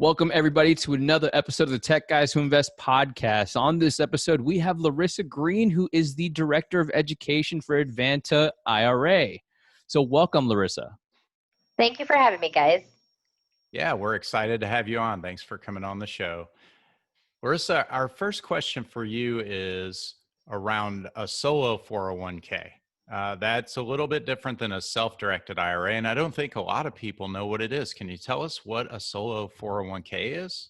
Welcome, everybody, to another episode of the Tech Guys Who Invest podcast. On this episode, we have Larissa Green, who is the Director of Education for Advanta IRA. So welcome, Larissa. Thank you for having me, guys. Yeah, we're excited to have you on. Thanks for coming on the show. Larissa, our first question for you is around a solo 401k. That's a little bit different than a self-directed IRA, and I don't think a lot of people know what it is. Can you tell us what a solo 401k is?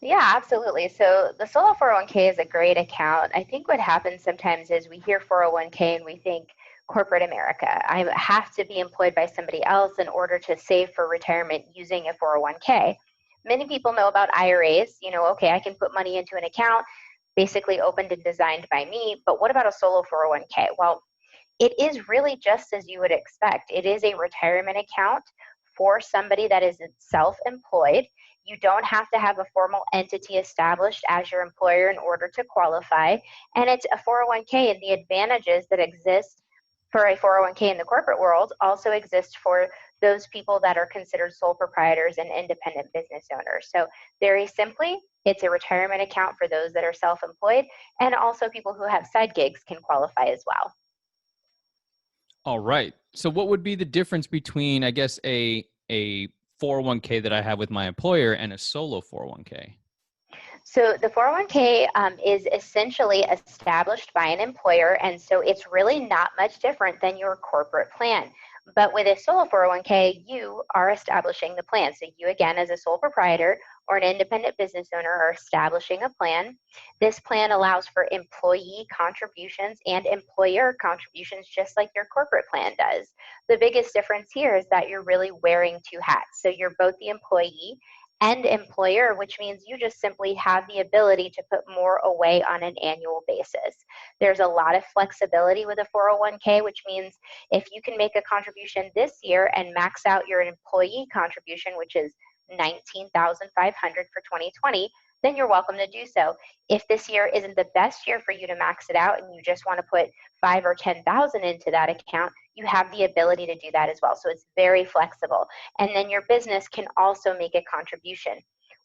Yeah, absolutely. So the solo 401k is a great account. I think what happens sometimes is we hear 401k and we think corporate America. I have to be employed by somebody else in order to save for retirement using a 401k. Many people know about IRAs. Okay, I can put money into an account basically opened and designed by me, but what about a solo 401k? Well, it is really just as you would expect. It is a retirement account for somebody that is self-employed. You don't have to have a formal entity established as your employer in order to qualify. And it's a 401k, and the advantages that exist for a 401k in the corporate world also exist for those people that are considered sole proprietors and independent business owners. So very simply, it's a retirement account for those that are self-employed, and also people who have side gigs can qualify as well. All right. So what would be the difference between, I guess, a 401k that I have with my employer and a solo 401k? So the 401k is essentially established by an employer, and so it's really not much different than your corporate plan. But with a solo 401k, you are establishing the plan. So you, again, as a sole proprietor or an independent business owner, are establishing a plan. This plan allows for employee contributions and employer contributions, just like your corporate plan does. The biggest difference here is that you're really wearing two hats. So you're both the employee and employer, which means you just simply have the ability to put more away on an annual basis. There's a lot of flexibility with a 401k, which means if you can make a contribution this year and max out your employee contribution, which is $19,500 for 2020, then you're welcome to do so. If this year isn't the best year for you to max it out and you just want to put $5,000 or $10,000 into that account, you have the ability to do that as well. So it's very flexible. And then your business can also make a contribution.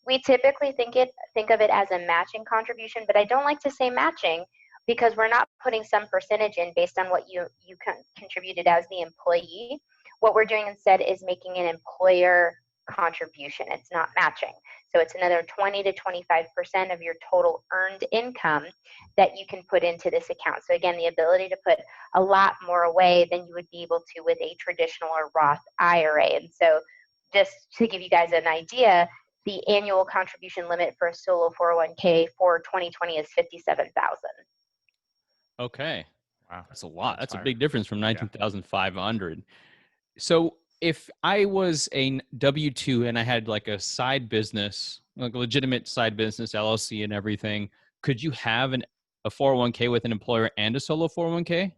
We typically think of it as a matching contribution, but I don't like to say matching because we're not putting some percentage in based on what you contributed as the employee. What we're doing instead is making an employer contribution. It's not matching. So it's another 20 to 25% of your total earned income that you can put into this account. So again, the ability to put a lot more away than you would be able to with a traditional or Roth IRA. And so just to give you guys an idea, the annual contribution limit for a solo 401k for 2020 is $57,000. Okay. Wow. That's a lot. That's a higher. big difference from $19,500. So if I was a W-2 and I had like a side business, like a legitimate side business, LLC and everything, could you have a 401k with an employer and a solo 401k?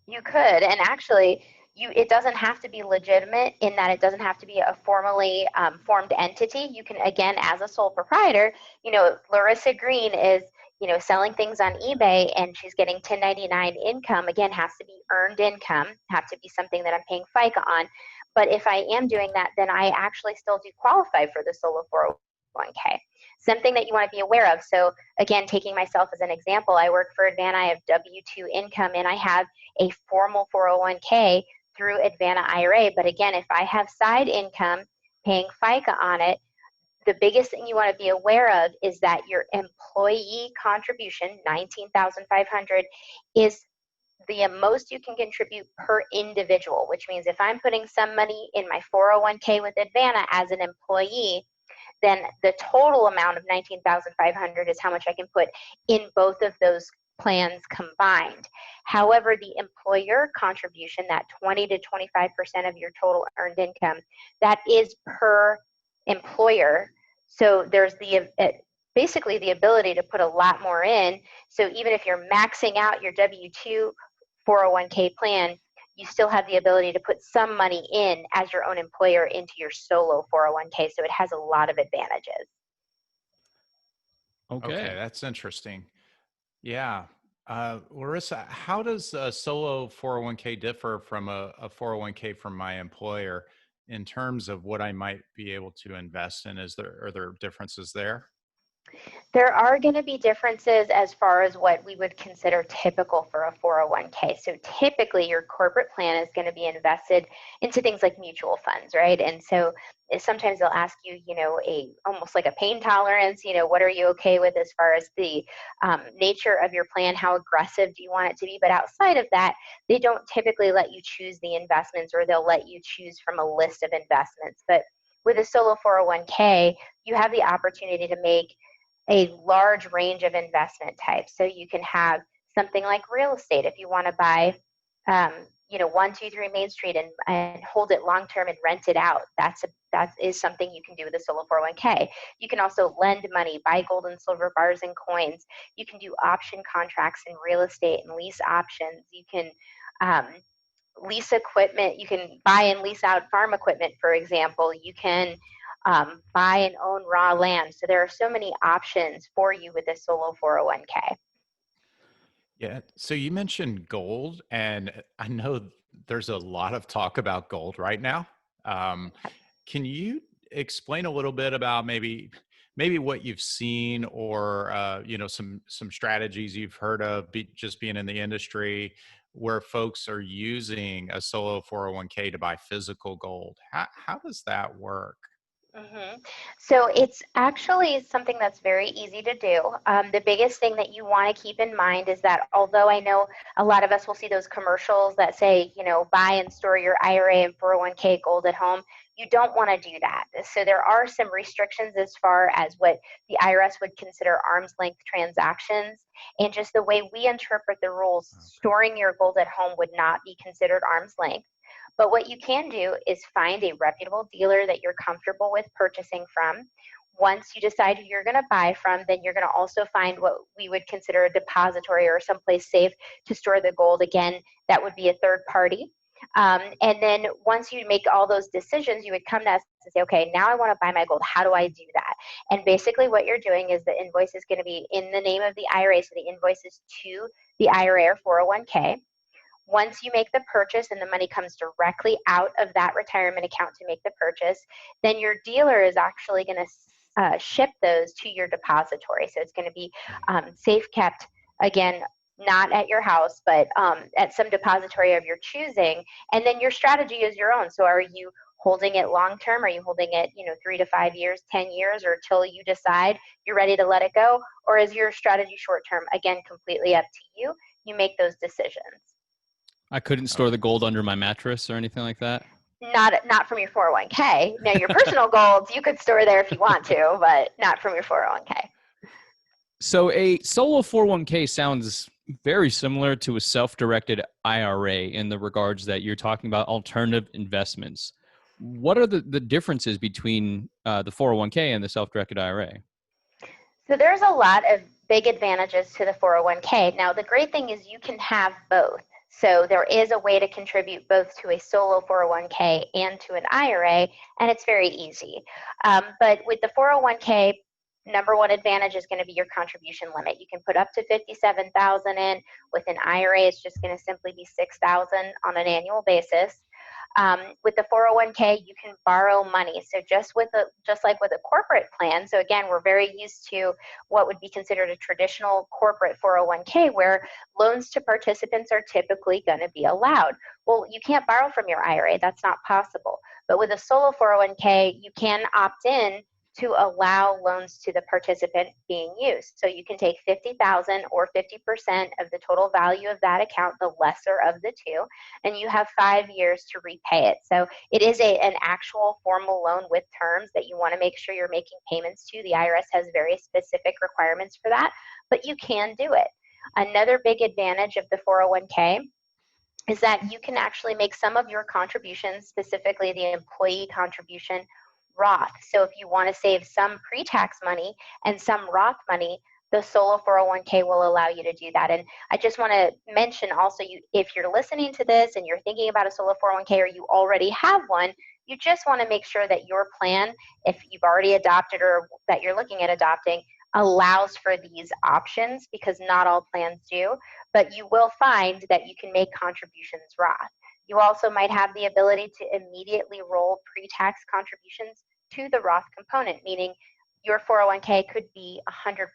You could, and actually, it doesn't have to be legitimate in that it doesn't have to be a formally formed entity. You can, again, as a sole proprietor, Larissa Green is, selling things on eBay and she's getting 1099 income. Again, has to be earned income, have to be something that I'm paying FICA on. But if I am doing that, then I actually still do qualify for the solo 401k. Something that you want to be aware of. So again, taking myself as an example, I work for Advanta, I have W-2 income, and I have a formal 401k through Advanta IRA. But again, if I have side income paying FICA on it, the biggest thing you want to be aware of is that your employee contribution, $19,500, is the most you can contribute per individual, which means if I'm putting some money in my 401k with Advanta as an employee, then the total amount of $19,500 is how much I can put in both of those plans combined. However, the employer contribution, that 20 to 25% of your total earned income, that is per employer. So there's basically the ability to put a lot more in. So even if you're maxing out your W-2 401k plan, you still have the ability to put some money in as your own employer into your solo 401k. So it has a lot of advantages. Okay, that's interesting. Yeah. Larissa, how does a solo 401k differ from a 401k from my employer? in terms of what I might be able to invest in? Are there differences there? There are going to be differences as far as what we would consider typical for a 401k. So typically your corporate plan is going to be invested into things like mutual funds, right? And so sometimes they'll ask you, almost like a pain tolerance, what are you okay with as far as the nature of your plan? How aggressive do you want it to be? But outside of that, they don't typically let you choose the investments, or they'll let you choose from a list of investments. But with a solo 401k, you have the opportunity to make a large range of investment types. So you can have something like real estate if you want to buy, 123 Main Street and hold it long term and rent it out. That is something you can do with a solo 401k. You can also lend money, buy gold and silver bars and coins. You can do option contracts in real estate and lease options. You can lease equipment. You can buy and lease out farm equipment, for example. You can buy and own raw land. So there are so many options for you with a solo 401k. Yeah. So you mentioned gold, and I know there's a lot of talk about gold right now. Can you explain a little bit about maybe what you've seen, or some strategies you've heard of, just being in the industry, where folks are using a solo 401k to buy physical gold? How does that work? So it's actually something that's very easy to do. The biggest thing that you want to keep in mind is that although I know a lot of us will see those commercials that say, buy and store your IRA and 401k gold at home, you don't want to do that. So there are some restrictions as far as what the IRS would consider arm's length transactions. And just the way we interpret the rules, storing your gold at home would not be considered arm's length. But what you can do is find a reputable dealer that you're comfortable with purchasing from. Once you decide who you're going to buy from, then you're going to also find what we would consider a depository or someplace safe to store the gold. Again, that would be a third party. And then once you make all those decisions, you would come to us and say, okay, now I want to buy my gold. How do I do that? And basically what you're doing is the invoice is going to be in the name of the IRA. So the invoice is to the IRA or 401k. Once you make the purchase and the money comes directly out of that retirement account to make the purchase, then your dealer is actually going to ship those to your depository. So it's going to be safe kept, again, not at your house, but at some depository of your choosing. And then your strategy is your own. So are you holding it long term? Are you holding it 3 to 5 years, 10 years, or till you decide you're ready to let it go? Or is your strategy short term? Again, completely up to you. You make those decisions. I couldn't store the gold under my mattress or anything like that? Not from your 401k. Now, your personal golds, you could store there if you want to, but not from your 401k. So a solo 401k sounds very similar to a self-directed IRA in the regards that you're talking about alternative investments. What are the differences between the 401k and the self-directed IRA? So there's a lot of big advantages to the 401k. Now, the great thing is you can have both. So there is a way to contribute both to a solo 401k and to an IRA, and it's very easy. But with the 401k, number one advantage is going to be your contribution limit. You can put up to $57,000 in. With an IRA, it's just going to simply be $6,000 on an annual basis. With the 401k, you can borrow money. So just like with a corporate plan. So again, we're very used to what would be considered a traditional corporate 401k, where loans to participants are typically going to be allowed. Well, you can't borrow from your IRA. That's not possible. But with a solo 401k, you can opt in to allow loans to the participant being used. So you can take $50,000 or 50% of the total value of that account, the lesser of the two, and you have 5 years to repay it. So it is an actual formal loan with terms that you want to make sure you're making payments to. The IRS has very specific requirements for that, but you can do it. Another big advantage of the 401k is that you can actually make some of your contributions, specifically the employee contribution, Roth. So if you want to save some pre-tax money and some Roth money, the solo 401k will allow you to do that. And I just want to mention also, if you're listening to this and you're thinking about a solo 401k or you already have one, you just want to make sure that your plan, if you've already adopted or that you're looking at adopting, allows for these options, because not all plans do. But you will find that you can make contributions Roth. You also might have the ability to immediately roll pre-tax contributions to the Roth component, meaning your 401k could be 100%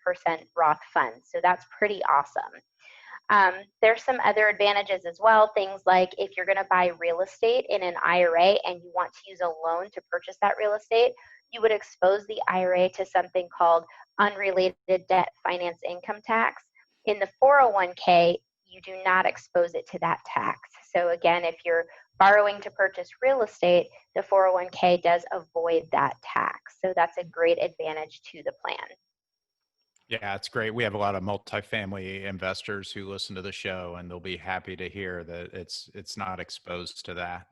Roth funds. So that's pretty awesome. There's some other advantages as well. Things like if you're going to buy real estate in an IRA and you want to use a loan to purchase that real estate, you would expose the IRA to something called unrelated debt finance income tax. In the 401k, you do not expose it to that tax. So again, if you're borrowing to purchase real estate, the 401k does avoid that tax. So that's a great advantage to the plan. Yeah, it's great. We have a lot of multifamily investors who listen to the show, and they'll be happy to hear that it's not exposed to that.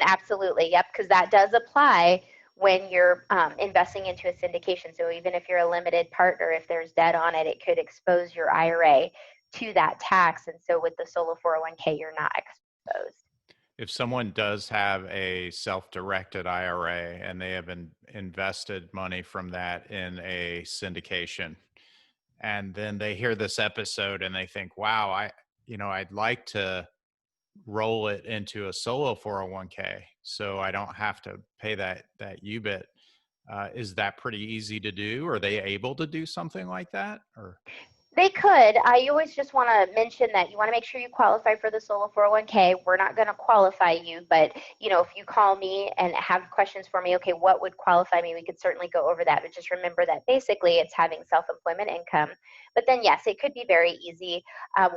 Absolutely, yep, because that does apply when you're investing into a syndication. So even if you're a limited partner, if there's debt on it, it could expose your IRA to that tax. And so with the solo 401k, you're not exposed. If someone does have a self-directed IRA and they have invested money from that in a syndication, and then they hear this episode and they think, wow, I'd like to roll it into a solo 401k so I don't have to pay that UBIT. Is that pretty easy to do? Are they able to do something like that? Or They could. I always just want to mention that you want to make sure you qualify for the solo 401k. We're not going to qualify you, but if you call me and have questions for me, okay, what would qualify me? We could certainly go over that, but just remember that basically it's having self-employment income. But then yes, it could be very easy.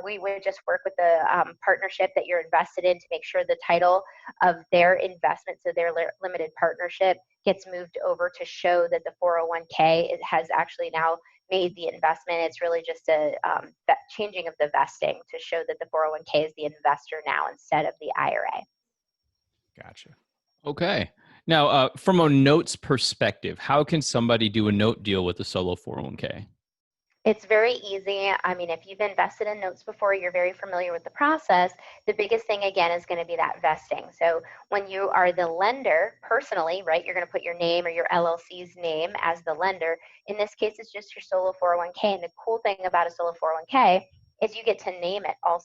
We would just work with the partnership that you're invested in to make sure the title of their investment, so their limited partnership, gets moved over to show that the 401k has actually now made the investment. It's really just a changing of the vesting to show that the 401k is the investor now instead of the IRA. Gotcha. Okay. Now, from a notes perspective, how can somebody do a note deal with a solo 401k? It's very easy. I mean, if you've invested in notes before, you're very familiar with the process. The biggest thing, again, is going to be that vesting. So when you are the lender personally, right, you're going to put your name or your LLC's name as the lender. In this case, it's just your solo 401k. And the cool thing about a solo 401k is you get to name it also.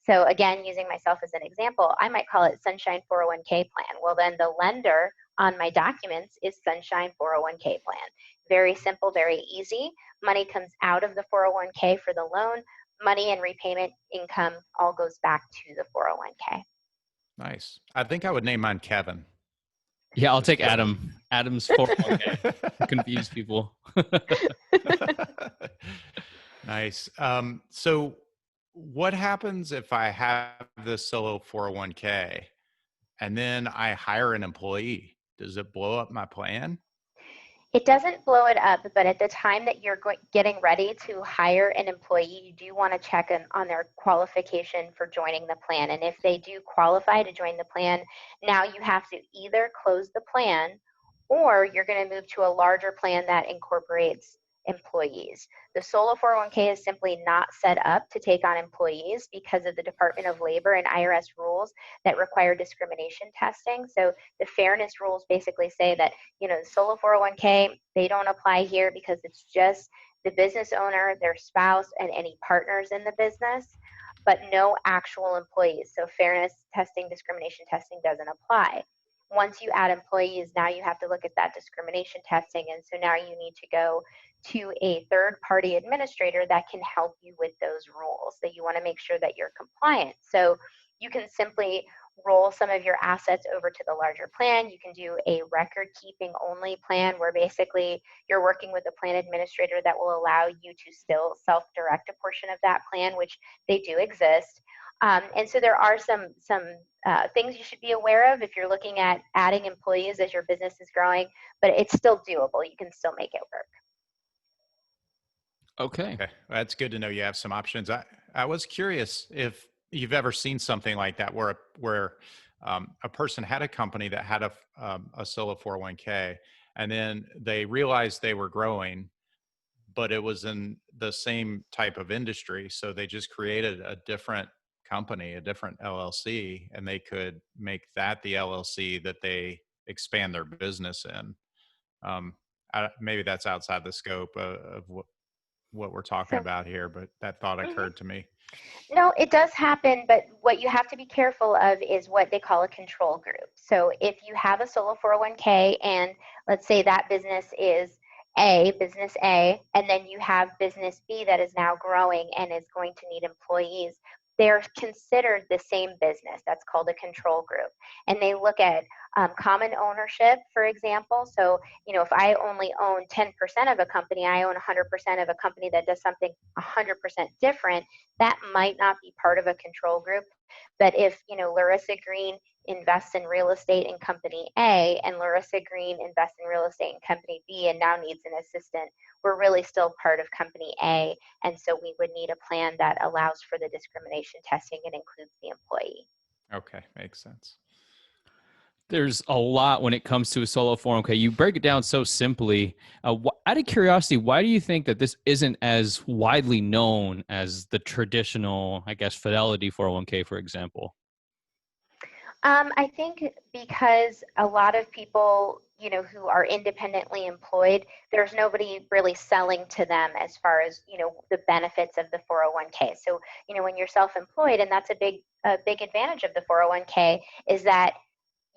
So again, using myself as an example, I might call it Sunshine 401k Plan. Well, then the lender on my documents is Sunshine 401k Plan. Very simple, very easy. Money comes out of the 401k for the loan. Money and repayment income all goes back to the 401k. Nice. I think I would name mine Kevin. Yeah, I'll take Adam. Adam's 401k. Confuse people. Nice. So what happens if I have this solo 401k and then I hire an employee? Does it blow up my plan? It doesn't blow it up, but at the time that you're getting ready to hire an employee, you do want to check on their qualification for joining the plan. And if they do qualify to join the plan, now you have to either close the plan or you're going to move to a larger plan that incorporates employees. The solo 401k is simply not set up to take on employees because of the Department of Labor and IRS rules that require discrimination testing. So the fairness rules basically say that, the solo 401k, they don't apply here because it's just the business owner, their spouse, and any partners in the business, but no actual employees. So fairness testing, discrimination testing doesn't apply. Once you add employees, now you have to look at that discrimination testing. And so now you need to go to a third-party administrator that can help you with those rules, that you want to make sure that you're compliant. So you can simply roll some of your assets over to the larger plan. You can do a record-keeping only plan where basically you're working with a plan administrator that will allow you to still self-direct a portion of that plan, which they do exist. And so there are some things you should be aware of if you're looking at adding employees as your business is growing, but it's still doable. You can still make it work. Okay. That's good to know you have some options. I was curious if you've ever seen something like that where a person had a company that had a solo 401k and then they realized they were growing, but it was in the same type of industry. So they just created a different company, a different LLC, and they could make that the LLC that they expand their business in. Maybe that's outside the scope of what. what we're talking So, about here, but that thought mhm. occurred to me. No, it does happen, but what you have to be careful of is what they call a control group. So if you have a solo 401k and let's say that business is business A, and then you have business B that is now growing and is going to need employees, they're considered the same business. That's called a control group. And they look at common ownership, for example. So, if I only own 10% of a company, I own 100% of a company that does something 100% different, that might not be part of a control group. But if, Larissa Green invests in real estate in company A and Larissa Green invests in real estate in company B and now needs an assistant, we're really still part of company A. And so we would need a plan that allows for the discrimination testing and includes the employee. Okay, makes sense. There's a lot when it comes to a solo 401k. You break it down so simply. Out of curiosity, why do you think that this isn't as widely known as the traditional, I guess, Fidelity 401k, for example? I think because a lot of people, who are independently employed, there's nobody really selling to them as far as, the benefits of the 401k. So, when you're self-employed, and that's a big advantage of the 401k is that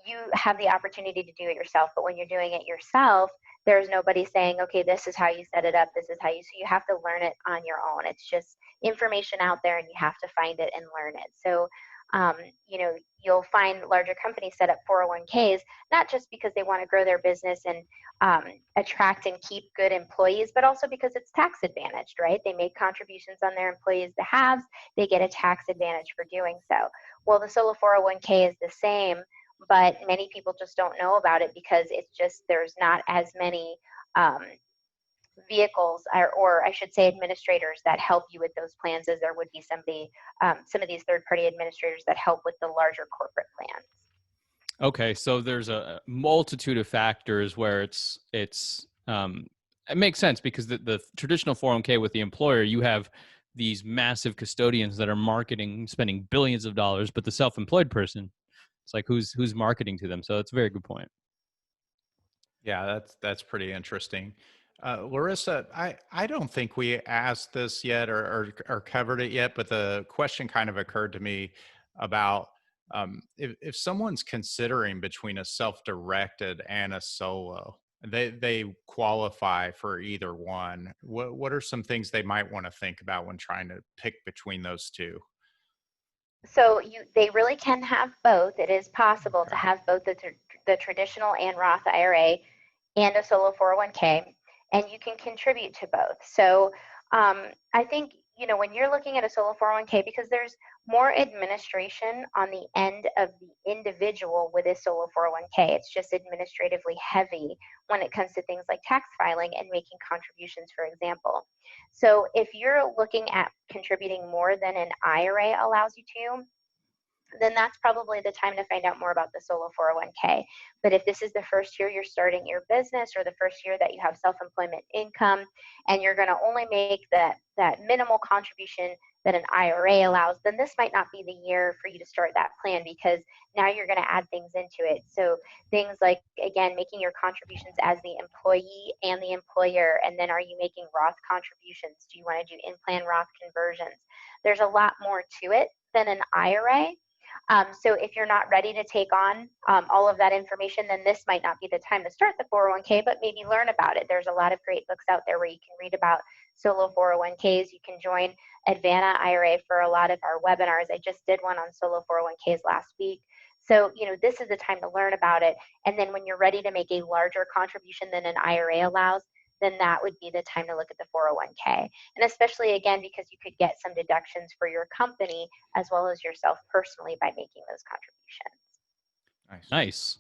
you have the opportunity to do it yourself. But when you're doing it yourself, there's nobody saying, okay, this is how you set it up. This is how so you have to learn it on your own. It's just information out there and you have to find it and learn it. So, um, you'll find larger companies set up 401ks, not just because they want to grow their business and attract and keep good employees, but also because it's tax advantaged, right? They make contributions on their employees' behalves. They get a tax advantage for doing so. Well, the solo 401k is the same, but many people just don't know about it because it's just there's not as many um, vehicles or I should say administrators that help you with those plans as there would be some of these third-party administrators that help with the larger corporate plans. Okay, so there's a multitude of factors where it makes sense because the traditional 401k with the employer, you have these massive custodians that are marketing, spending billions of dollars, but the self-employed person, it's like who's marketing to them. So that's a very good point. Yeah, that's pretty interesting. Larissa, I don't think we asked this yet or covered it yet, but the question kind of occurred to me about if someone's considering between a self-directed and a solo, they qualify for either one. What are some things they might want to think about when trying to pick between those two? So they really can have both. It is possible to Okay. have both the traditional and Roth IRA and a solo 401k, and you can contribute to both. So I think, when you're looking at a solo 401k, because there's more administration on the end of the individual with a solo 401k, it's just administratively heavy when it comes to things like tax filing and making contributions, for example. So if you're looking at contributing more than an IRA allows you to, then that's probably the time to find out more about the solo 401k. But if this is the first year you're starting your business or the first year that you have self-employment income and you're going to only make that minimal contribution that an IRA allows, then this might not be the year for you to start that plan because now you're going to add things into it. So things like, again, making your contributions as the employee and the employer, and then are you making Roth contributions? Do you want to do in-plan Roth conversions? There's a lot more to it than an IRA. So if you're not ready to take on all of that information, then this might not be the time to start the 401k, but maybe learn about it. There's a lot of great books out there where you can read about solo 401ks. You can join Advanta IRA for a lot of our webinars. I just did one on solo 401ks last week. So, this is the time to learn about it. And then when you're ready to make a larger contribution than an IRA allows, then that would be the time to look at the 401k. And especially, again, because you could get some deductions for your company as well as yourself personally by making those contributions. Nice. Nice.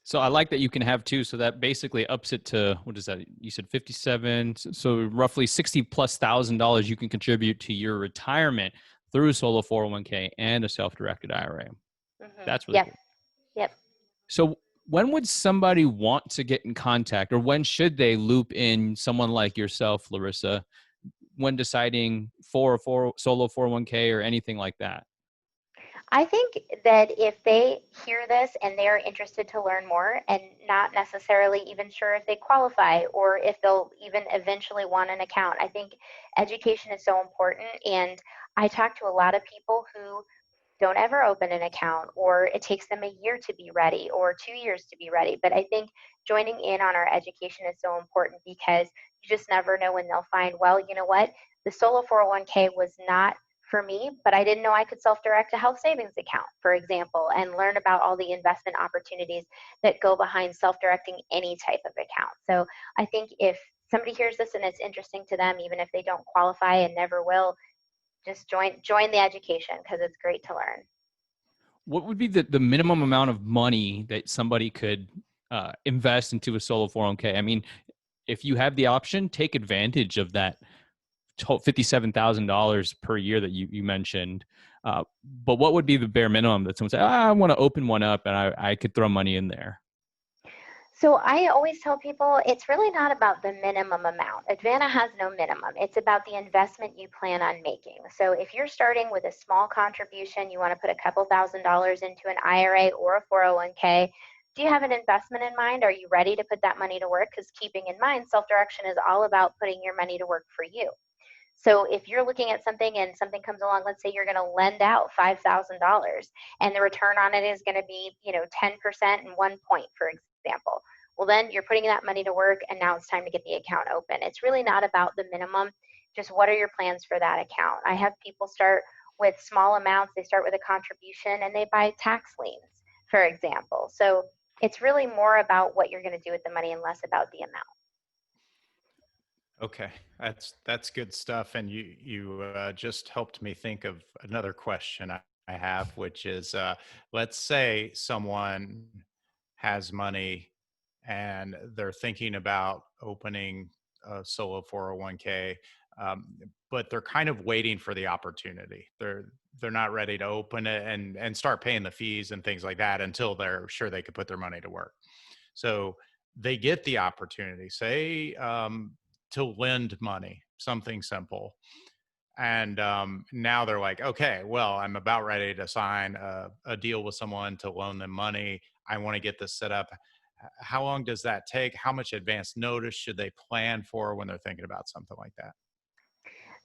So I like that you can have two. So that basically ups it to, what is that? You said 57. So roughly 60 plus $1,000 you can contribute to your retirement through a solo 401k and a self-directed IRA. That's really Yep. cool. Yep. So when would somebody want to get in contact, or when should they loop in someone like yourself, Larissa, when deciding for a solo 401k or anything like that? I think that if they hear this and they're interested to learn more and not necessarily even sure if they qualify or if they'll even eventually want an account, I think education is so important. And I talk to a lot of people who don't ever open an account, or it takes them a year to be ready or 2 years to be ready. But I think joining in on our education is so important because you just never know when they'll find, well, you know what, the solo 401k was not for me, but I didn't know I could self-direct a health savings account, for example, and learn about all the investment opportunities that go behind self-directing any type of account. So I think if somebody hears this and it's interesting to them, even if they don't qualify and never will, just join the education because it's great to learn. What would be the minimum amount of money that somebody could invest into a solo 401k? I mean, if you have the option, take advantage of that $57,000 per year that you mentioned. But what would be the bare minimum that someone say, I want to open one up and I could throw money in there? So I always tell people it's really not about the minimum amount. Advanta has no minimum. It's about the investment you plan on making. So if you're starting with a small contribution, you want to put a couple $1,000s into an IRA or a 401k, do you have an investment in mind? Are you ready to put that money to work? Because keeping in mind, self-direction is all about putting your money to work for you. So if you're looking at something and something comes along, let's say you're going to lend out $5,000 and the return on it is going to be, 10% and 1 point, for example. Well, then you're putting that money to work and now it's time to get the account open. It's really not about the minimum, just what are your plans for that account? I have people start with small amounts. They start with a contribution and they buy tax liens, for example. So it's really more about what you're going to do with the money and less about the amount. Okay, that's good stuff, and you just helped me think of another question I have, which is, let's say someone has money and they're thinking about opening a solo 401k, but they're kind of waiting for the opportunity. They're not ready to open it and start paying the fees and things like that until they're sure they could put their money to work. So they get the opportunity, say, to lend money, something simple. And now they're like, okay, well, I'm about ready to sign a deal with someone to loan them money. I want to get this set up. How long does that take? How much advance notice should they plan for when they're thinking about something like that?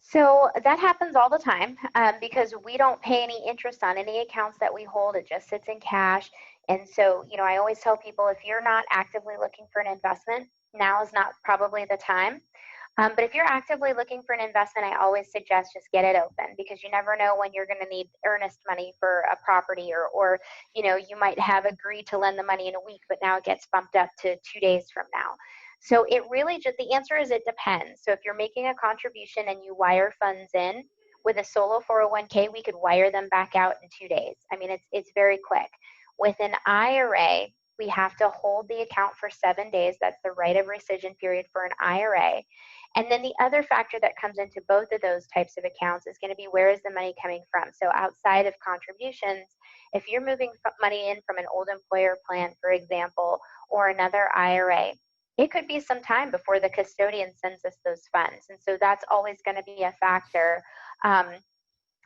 So that happens all the time because we don't pay any interest on any accounts that we hold. It just sits in cash. And so, I always tell people if you're not actively looking for an investment, now is not probably the time. But if you're actively looking for an investment, I always suggest just get it open because you never know when you're going to need earnest money for a property or you might have agreed to lend the money in a week, but now it gets bumped up to 2 days from now. So it really just, the answer is it depends. So if you're making a contribution and you wire funds in with a solo 401k, we could wire them back out in 2 days. I mean, it's very quick. With an IRA, we have to hold the account for 7 days. That's the right of rescission period for an IRA. And then the other factor that comes into both of those types of accounts is going to be where is the money coming from? So outside of contributions, if you're moving money in from an old employer plan, for example, or another IRA, it could be some time before the custodian sends us those funds. And so that's always going to be a factor.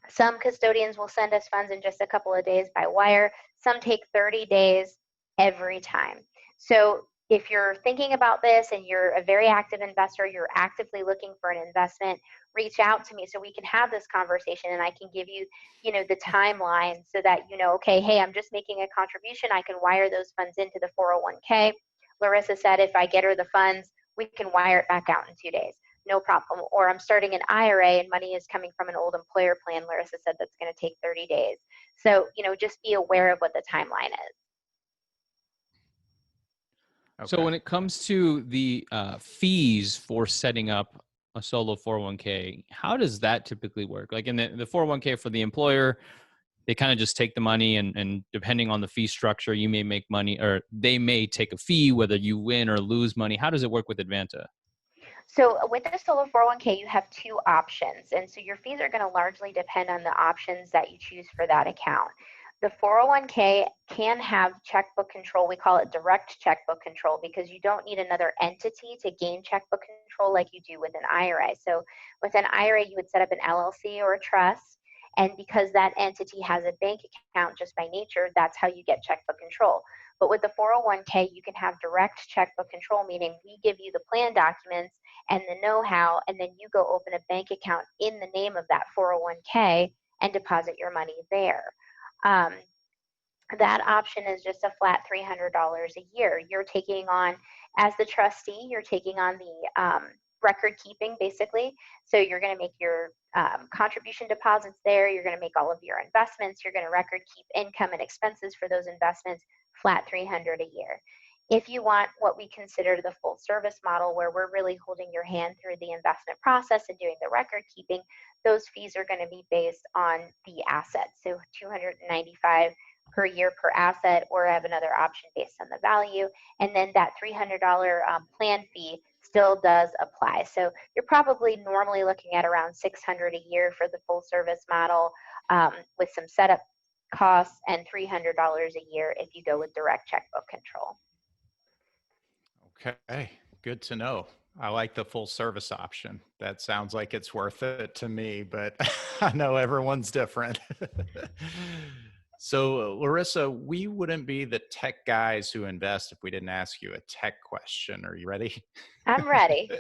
Some custodians will send us funds in just a couple of days by wire. Some take 30 days every time. So if you're thinking about this and you're a very active investor, you're actively looking for an investment, reach out to me so we can have this conversation and I can give you, the timeline so that okay, hey, I'm just making a contribution. I can wire those funds into the 401k. Larissa said if I get her the funds, we can wire it back out in 2 days. No problem. Or I'm starting an IRA and money is coming from an old employer plan. Larissa said that's going to take 30 days. So, just be aware of what the timeline is. Okay. So when it comes to the fees for setting up a solo 401k, how does that typically work? Like in the 401k for the employer, they kind of just take the money and depending on the fee structure, you may make money or they may take a fee whether you win or lose money. How does it work with Advanta? So with the solo 401k, you have two options. And so your fees are going to largely depend on the options that you choose for that account. The 401k can have checkbook control. We call it direct checkbook control because you don't need another entity to gain checkbook control like you do with an IRA. So with an IRA, you would set up an LLC or a trust, And because that entity has a bank account just by nature, that's how you get checkbook control. But with the 401k, you can have direct checkbook control, meaning we give you the plan documents and the know-how, and then you go open a bank account in the name of that 401k and deposit your money there. That option is just a flat $300 a year. You're taking on, as the trustee, you're taking on the record keeping, basically. So you're going to make your contribution deposits there. You're going to make all of your investments. You're going to record keep income and expenses for those investments, flat $300 a year. If you want what we consider the full service model, where we're really holding your hand through the investment process and doing the record keeping, those fees are going to be based on the asset. So $295 per year per asset, or I have another option based on the value. And then that $300 plan fee still does apply. So you're probably normally looking at around $600 a year for the full service model, with some setup costs, and $300 a year if you go with direct checkbook control. Okay, good to know. I like the full service option. That sounds like it's worth it to me, but I know everyone's different. So, Larissa, we wouldn't be the tech guys who invest if we didn't ask you a tech question. Are you ready? I'm ready.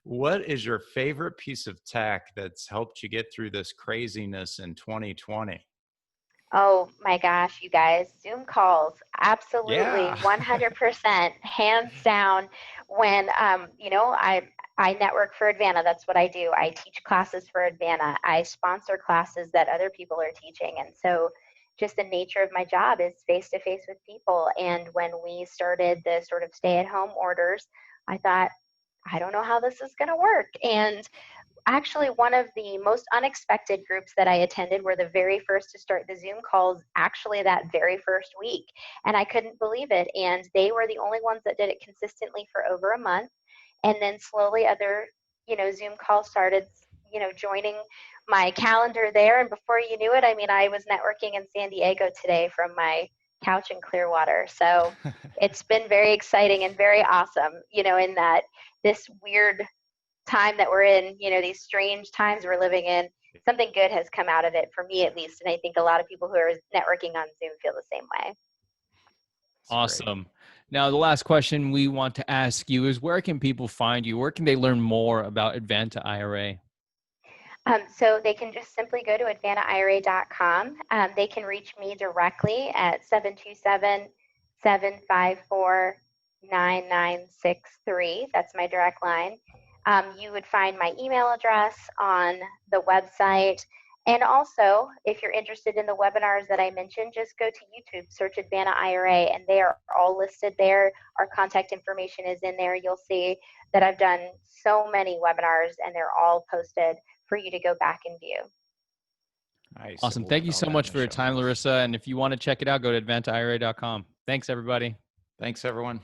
What is your favorite piece of tech that's helped you get through this craziness in 2020? Oh my gosh, you guys, Zoom calls, absolutely, Yeah. 100%, hands down. When, I network for Advanta, that's what I do. I teach classes for Advanta. I sponsor classes that other people are teaching. And so just the nature of my job is face-to-face with people. And when we started the sort of stay-at-home orders, I thought, I don't know how this is going to work. And actually, one of the most unexpected groups that I attended were the very first to start the Zoom calls, actually that very first week. And I couldn't believe it. And they were the only ones that did it consistently for over a month. And then slowly other, Zoom calls started, joining my calendar there. And before you knew it, I was networking in San Diego today from my couch in Clearwater. So it's been very exciting and very awesome, in that this weird time that we're in, these strange times we're living in, something good has come out of it, for me at least. And I think a lot of people who are networking on Zoom feel the same way. That's Awesome. great. Now, the last question we want to ask you is, where can people find you? Where can they learn more about Advanta IRA? So they can just simply go to advantaira.com. They can reach me directly at 727-754-9963. That's my direct line. You would find my email address on the website. And also, if you're interested in the webinars that I mentioned, just go to YouTube, search Advanta IRA, and they are all listed there. Our contact information is in there. You'll see that I've done so many webinars, and they're all posted for you to go back and view. Nice. Awesome. We'll Thank put you all so that much in for the your show time, notes. Larissa. And if you want to check it out, go to advantaira.com. Thanks, everybody. Thanks, everyone.